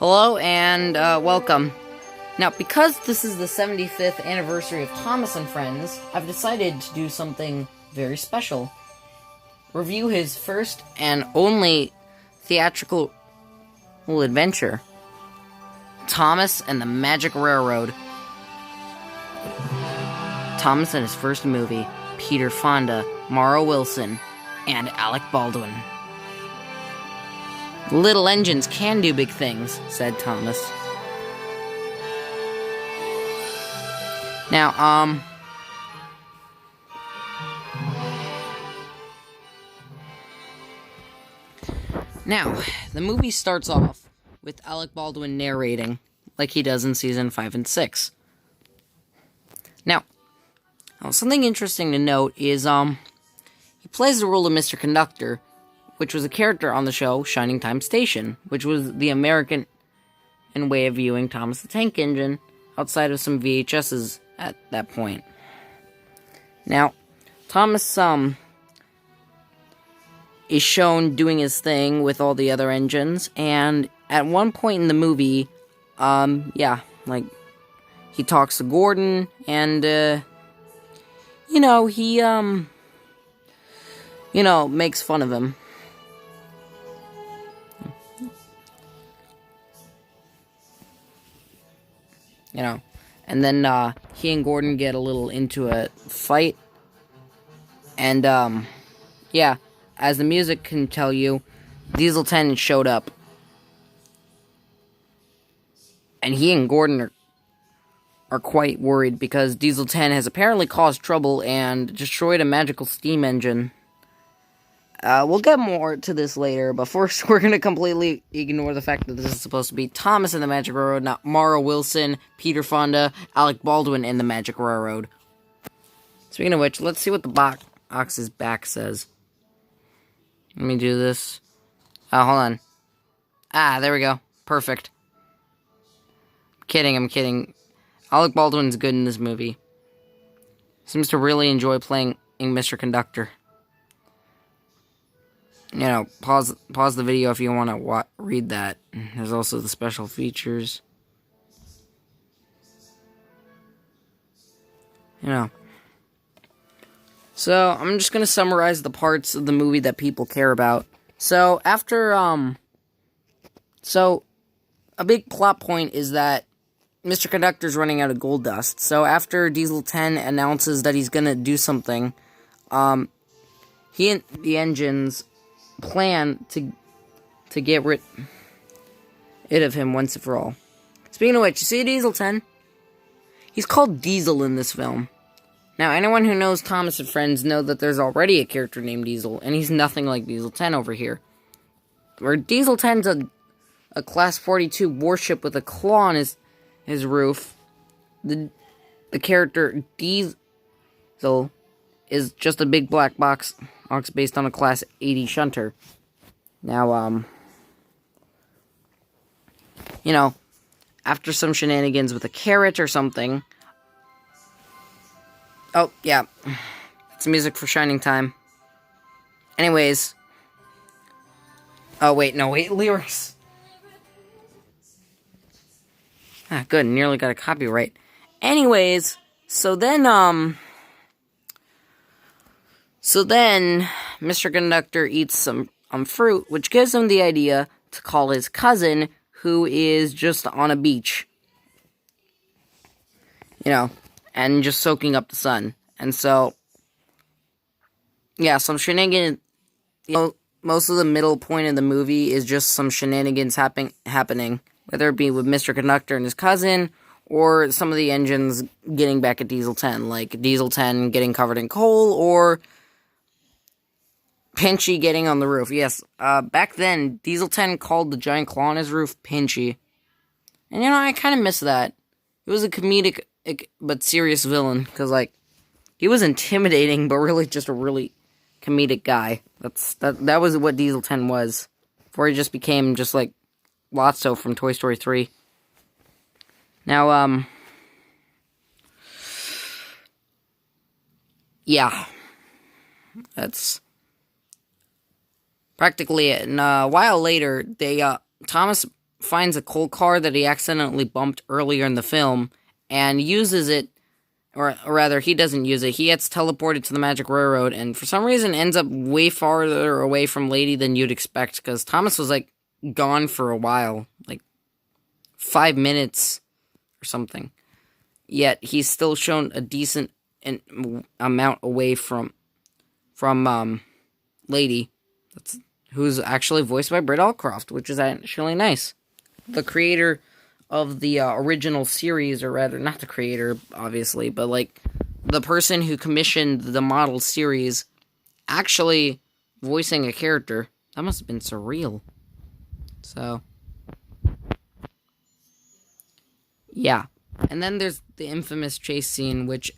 Hello and welcome. Now, because this is the 75th anniversary of Thomas and Friends, I've decided to do something very special. Review his first and only theatrical adventure, Thomas and the Magic Railroad. Thomas and his first movie, Peter Fonda, Mara Wilson, and Alec Baldwin. Little engines can do big things, said Thomas. Now, the movie starts off with Alec Baldwin narrating, like he does in season 5 and 6. Now, something interesting to note is, he plays the role of Mr. Conductor, which was a character on the show Shining Time Station, which was the American way of viewing Thomas the Tank Engine, outside of some VHSs at that point. Now, Thomas, is shown doing his thing with all the other engines, and at one point in the movie, he talks to Gordon, and, he, makes fun of him. And then, he and Gordon get a little into a fight, and, as the music can tell you, Diesel 10 showed up, and he and Gordon are quite worried, because Diesel 10 has apparently caused trouble and destroyed a magical steam engine. We'll get more to this later, but first we're going to completely ignore the fact that this is supposed to be Thomas and the Magic Railroad, not Mara Wilson, Peter Fonda, Alec Baldwin, and the Magic Railroad. Speaking of which, let's see what the box's back says. Let me do this. Hold on. There we go. Perfect. I'm kidding. Alec Baldwin's good in this movie. Seems to really enjoy playing Mr. Conductor. Pause the video if you want to read that. There's also the special features. So, I'm just going to summarize the parts of the movie that people care about. So, after, a big plot point is that Mr. Conductor's running out of gold dust. So, after Diesel 10 announces that he's going to do something, he and the engines plan to get rid of him once and for all. Speaking of which, you see Diesel 10? He's called Diesel in this film. Now, anyone who knows Thomas and Friends know that there's already a character named Diesel, and he's nothing like Diesel 10 over here. Where Diesel 10's a Class 42 warship with a claw on his roof, the character Diesel is just a big black box based on a Class 80 shunter. Now, after some shenanigans with a carrot or something... Oh, yeah. It's music for Shining Time. Anyways. Oh, wait, lyrics. Good, nearly got a copyright. Anyways, so then, Mr. Conductor eats some fruit, which gives him the idea to call his cousin, who is just on a beach. And just soaking up the sun. And so, some shenanigans, most of the middle point of the movie is just some shenanigans happening, whether it be with Mr. Conductor and his cousin, or some of the engines getting back at Diesel 10, like Diesel 10 getting covered in coal, or Pinchy getting on the roof. Yes, back then, Diesel 10 called the giant claw on his roof Pinchy. And I kind of miss that. It was a comedic but serious villain, because, he was intimidating, but really just a really comedic guy. That was what Diesel 10 was, before he just became just like Lotso from Toy Story 3. Now, that's practically it. And a while later, Thomas finds a coal car that he accidentally bumped earlier in the film and uses it, or rather, he doesn't use it. He gets teleported to the Magic Railroad and for some reason ends up way farther away from Lady than you'd expect because Thomas was like gone for a while, like 5 minutes or something. Yet he's still shown a decent amount away from Lady, who's actually voiced by Britt Allcroft, which is actually nice. The creator of the original series, or rather, not the creator, obviously, but like the person who commissioned the model series, actually voicing a character. That must have been surreal. So, yeah. And then there's the infamous chase scene, which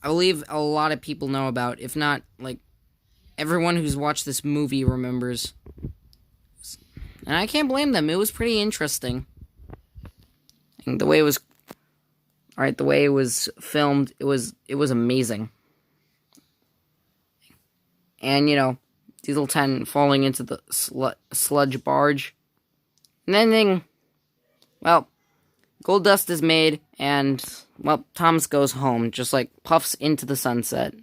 I believe a lot of people know about. If not, like, everyone who's watched this movie remembers. And I can't blame them. It was pretty interesting. And the way it was filmed, it was amazing. And, you know, Diesel 10 falling into the sludge barge. And then, well, gold dust is made, and, well, Thomas goes home, just, like, puffs into the sunset.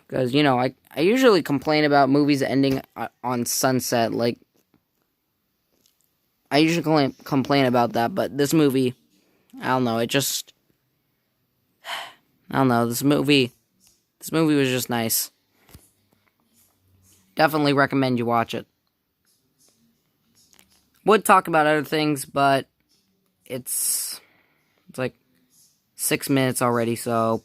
Because, you know, I usually complain about movies ending on sunset, like, I usually complain about that, but this movie, I don't know, I don't know, this movie was just nice. Definitely recommend you watch it. Would talk about other things, but it's like 6 minutes already, so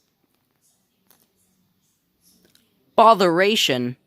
botheration.